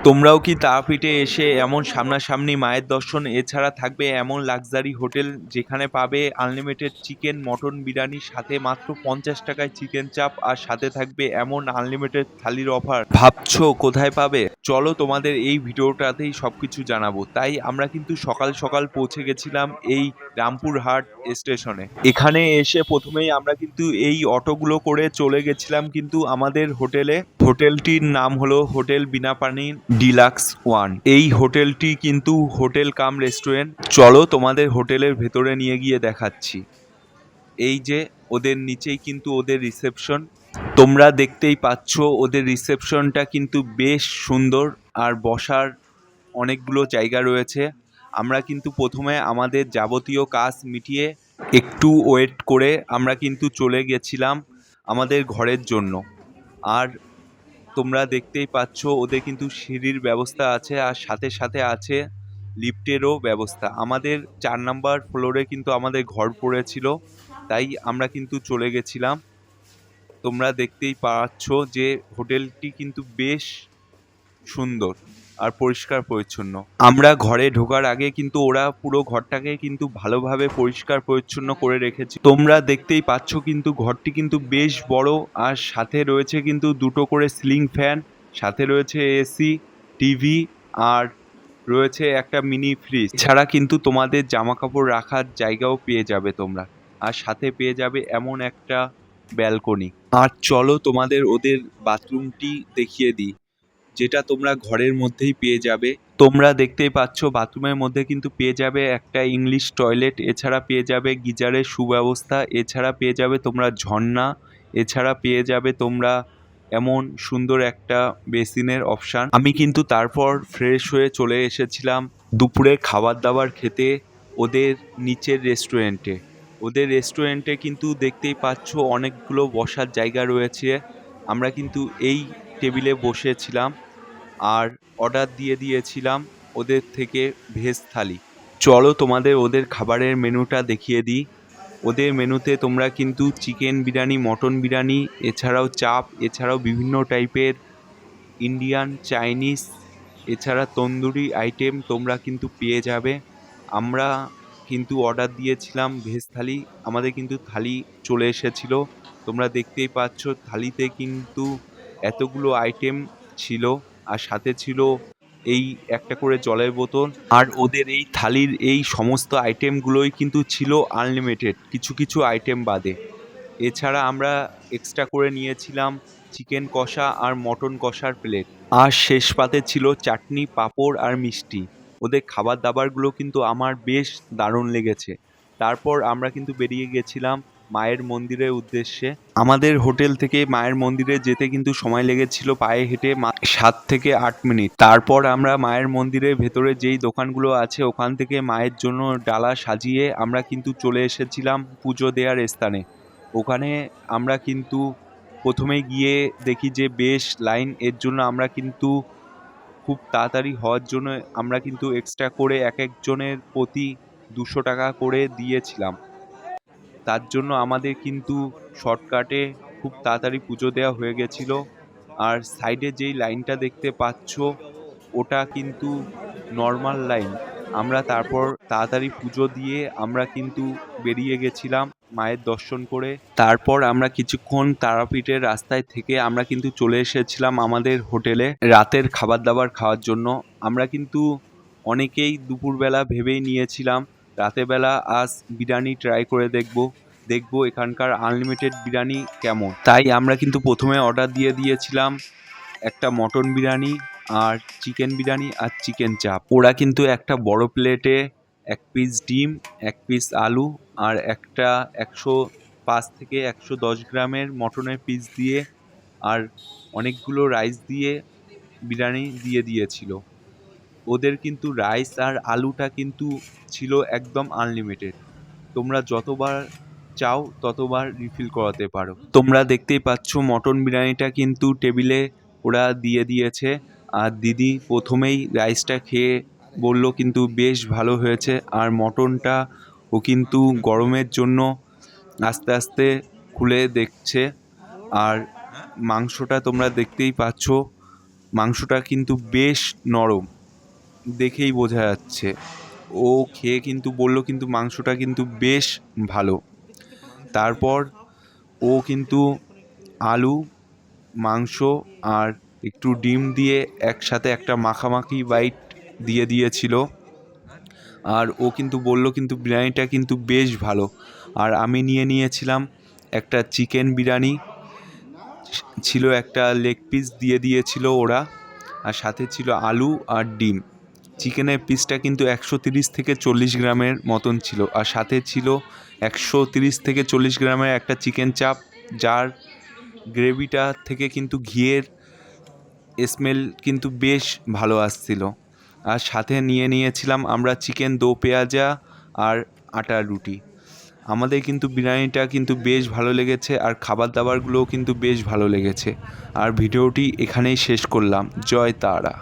তোমরাও কি তারাপীঠে এসে এমন সামনাসামনি মায়ের দর্শন এছাড়া থাকবে এমন লাক্সারি হোটেল যেখানে পাবে আনলিমিটেড চিকেন মটন বিরিয়ানির সাথে মাত্র 50 টাকায় চিকেন চাপ আর সাথে থাকবে এমন আনলিমিটেড থালির অফার? ভাবছো কোথায় পাবে? চলো তোমাদের এই ভিডিওটাতেই সবকিছু জানাবো। তাই আমরা কিন্তু সকাল সকাল পৌঁছে গেছিলাম এই রামপুরহাট স্টেশনে। এখানে এসে প্রথমেই আমরা কিন্তু এই অটোগুলো করে চলে গেছিলাম কিন্তু আমাদের হোটেলে। হোটেলটির নাম হলো হোটেল বিনাপানি ডিলাক্স ওয়ান। এই হোটেলটি কিন্তু হোটেল কাম রেস্টুরেন্ট। চলো তোমাদের হোটেলের ভেতরে নিয়ে গিয়ে দেখাচ্ছি। এই যে ওদের নিচেই কিন্তু ওদের রিসেপশন। তোমরা দেখতেই পাচ্ছ ওদের রিসেপশনটা কিন্তু বেশ সুন্দর আর বসার অনেকগুলো জায়গা রয়েছে। আমরা কিন্তু প্রথমে আমাদের যাবতীয় কাজ মিটিয়ে একটু ওয়েট করে আমরা কিন্তু চলে গেছিলাম আমাদের ঘরের জন্য। আর তোমরা দেখতেই পাচ্ছ ওদের কিন্তু সিঁড়ির ব্যবস্থা আছে আর সাথে সাথে আছে লিফটেরও ব্যবস্থা। আমাদের 4 নম্বর ফ্লোরে কিন্তু আমাদের ঘর পড়েছিল, তাই আমরা কিন্তু চলে গেছিলাম। তোমরা দেখতেই পাচ্ছ যে হোটেলটি কিন্তু বেশ সুন্দর আর পরিষ্কার পরিচ্ছন্ন। আমরা ঘরে ঢোকার আগে কিন্তু ওরা পুরো ঘরটাকে কিন্তু ভালোভাবে পরিষ্কার পরিচ্ছন্ন করে রেখেছে। তোমরা দেখতেই পাচ্ছ কিন্তু ঘরটি কিন্তু বেশ বড় আর সাথে রয়েছে কিন্তু দুটো করে সিলিং ফ্যান, সাথে রয়েছে এসি, টিভি আর রয়েছে একটা মিনি ফ্রিজ। ছাড়া কিন্তু তোমাদের জামা কাপড় রাখার জায়গাও পেয়ে যাবে তোমরা, আর সাথে পেয়ে যাবে এমন একটা ব্যালকনি। আর চলো তোমাদের ওদের বাথরুমটি দেখিয়ে দিই, যেটা তোমরা ঘরের মধ্যেই পেয়ে যাবে। তোমরা দেখতেই পাচ্ছ বাথরুমের মধ্যে কিন্তু পেয়ে যাবে একটা ইংলিশ টয়লেট, এছাড়া পেয়ে যাবে গিজারের সুব্যবস্থা, এছাড়া পেয়ে যাবে তোমরা ঝর্ণা, এছাড়া পেয়ে যাবে তোমরা এমন সুন্দর একটা বেসিনের অপশান। আমি কিন্তু তারপর ফ্রেশ হয়ে চলে এসেছিলাম দুপুরে খাবার দাবার খেতে ওদের নিচের রেস্টুরেন্টে। ওদের রেস্টুরেন্টে কিন্তু দেখতেই পাচ্ছ অনেকগুলো বসার জায়গা রয়েছে। আমরা কিন্তু এই টেবিলে বসেছিলাম আর অর্ডার দিয়ে দিয়েছিলাম ওদের থেকে ভেজ থালি। চলো তোমাদের ওদের খাবারের মেনুটা দেখিয়ে দিই। ওদের মেনুতে তোমরা কিন্তু চিকেন বিরিয়ানি, মটন বিরিয়ানি, এছাড়াও চাপ, এছাড়াও বিভিন্ন টাইপের ইন্ডিয়ান, চাইনিজ, এছাড়া তন্দুরি আইটেম তোমরা কিন্তু পেয়ে যাবে। আমরা কিন্তু অর্ডার দিয়েছিলাম ভেজ থালি, আমাদের কিন্তু থালি চলে এসেছিল। তোমরা দেখতেই পাচ্ছ থালিতে কিন্তু এতগুলো আইটেম ছিল আর সাথে ছিল এই একটা করে জলের বোতল। আর ওদের এই থালির এই সমস্ত আইটেমগুলোই কিন্তু ছিল আনলিমিটেড, কিছু কিছু আইটেম বাদে। এছাড়া আমরা এক্সট্রা করে নিয়েছিলাম চিকেন কষা আর মটন কষার প্লেট। আর শেষ পাতে ছিল চাটনি, পাঁপড় আর মিষ্টি। ওদের খাবার দাবারগুলো কিন্তু আমার বেশ দারুণ লেগেছে। তারপর আমরা কিন্তু বেরিয়ে গেছিলাম মায়ের মন্দিরের উদ্দেশ্যে। আমাদের হোটেল থেকে মায়ের মন্দিরে যেতে কিন্তু সময় লেগেছিল পায়ে হেঁটে 7 থেকে 8 মিনিট। তারপর আমরা মায়ের মন্দিরের ভেতরে যেই দোকানগুলো আছে ওখান থেকে মায়ের জন্য ডালা সাজিয়ে আমরা কিন্তু চলে এসেছিলাম পুজো দেওয়ার স্থানে। ওখানে আমরা কিন্তু প্রথমেই গিয়ে দেখি যে বেশ লাইন, এর জন্য আমরা কিন্তু খুব তাড়াতাড়ি হওয়ার জন্য আমরা কিন্তু এক্সট্রা করে এক একজনের প্রতি 200 টাকা করে দিয়েছিলাম। তার জন্য আমাদের কিন্তু শর্টকাটে খুব তাড়াতাড়ি পুজো দেওয়া হয়ে গেছিল। আর সাইডে যেই লাইনটা দেখতে পাচ্ছ ওটা কিন্তু নর্মাল লাইন। আমরা তারপর তাড়াতাড়ি পুজো দিয়ে আমরা কিন্তু বেরিয়ে গেছিলাম মায়ের দর্শন করে। তারপর আমরা কিছুক্ষণ তারাপীঠের রাস্তায় থেকে আমরা কিন্তু চলে এসেছিলাম আমাদের হোটেলে রাতের খাবার দাবার খাওয়ার জন্য। আমরা কিন্তু অনেকেই দুপুরবেলা ভেবেই নিয়েছিলাম রাতেরবেলা আজ বিরিয়ানি ট্রাই করে দেখবো এখানকার আনলিমিটেড বিরিয়ানি কেমন। তাই আমরা কিন্তু প্রথমে অর্ডার দিয়ে দিয়েছিলাম একটা মটন বিরিয়ানি আর চিকেন বিরিয়ানি আর চিকেন চাপ। ওরা কিন্তু একটা বড় প্লেটে 1 পিস ডিম, 1 পিস আলু আর একটা 105 থেকে 110 গ্রামের মটনের পিস দিয়ে আর অনেকগুলো রাইস দিয়ে বিরিয়ানি দিয়ে দিয়েছিল। ওদের কিন্তু রাইস আর আলুটা কিন্তু ছিল একদম আনলিমিটেড, তোমরা যতবার চাও ততবার রিফিল করাতে পারো। তোমরা দেখতেই পাচ্ছ মটন বিরিয়ানিটা কিন্তু টেবিলে ওরা দিয়ে দিয়েছে। আর দিদি প্রথমেই রাইসটা খেয়ে বলল কিন্তু বেশ ভালো হয়েছে। আর মটনটা ও কিন্তু গরমের জন্য আস্তে আস্তে খুলে দেখছে। আর মাংসটা তোমরা দেখতেই পাচ্ছ মাংসটা কিন্তু বেশ নরম, দেখেই বোঝা যাচ্ছে। ও খেয়ে কিন্তু বলল কিন্তু মাংসটা কিন্তু বেশ ভালো। তারপর ও কিন্তু আলু, মাংস আর একটু ডিম দিয়ে একসাথে একটা মাখামাখি বাইট দিয়ে দিয়েছিল। আর ও কিন্তু বলল কিন্তু বিরিয়ানিটা কিন্তু বেশ ভালো। আর আমি নিয়েছিলাম একটা চিকেন বিরিয়ানি, ছিল একটা লেগ পিস দিয়ে দিয়েছিল ওরা, আর সাথে ছিল আলু আর ডিম। চিকেনের পিসটা কিন্তু 130 থেকে 40 গ্রামের মতন ছিল, আর সাথে ছিল 130 থেকে 40 গ্রামের একটা চিকেন চাপ, যার গ্রেভিটা থেকে কিন্তু ঘিয়ের স্মেল কিন্তু বেশ ভালো আসছিল। আর সাথে নিয়েছিলাম আমরা চিকেন দো পেঁয়াজা আর আটার রুটি। আমাদের কিন্তু বিরিয়ানিটা কিন্তু বেশ ভালো লেগেছে, আর খাবার দাবারগুলোও কিন্তু বেশ ভালো লেগেছে। আর ভিডিওটি এখানেই শেষ করলাম। জয় তারা।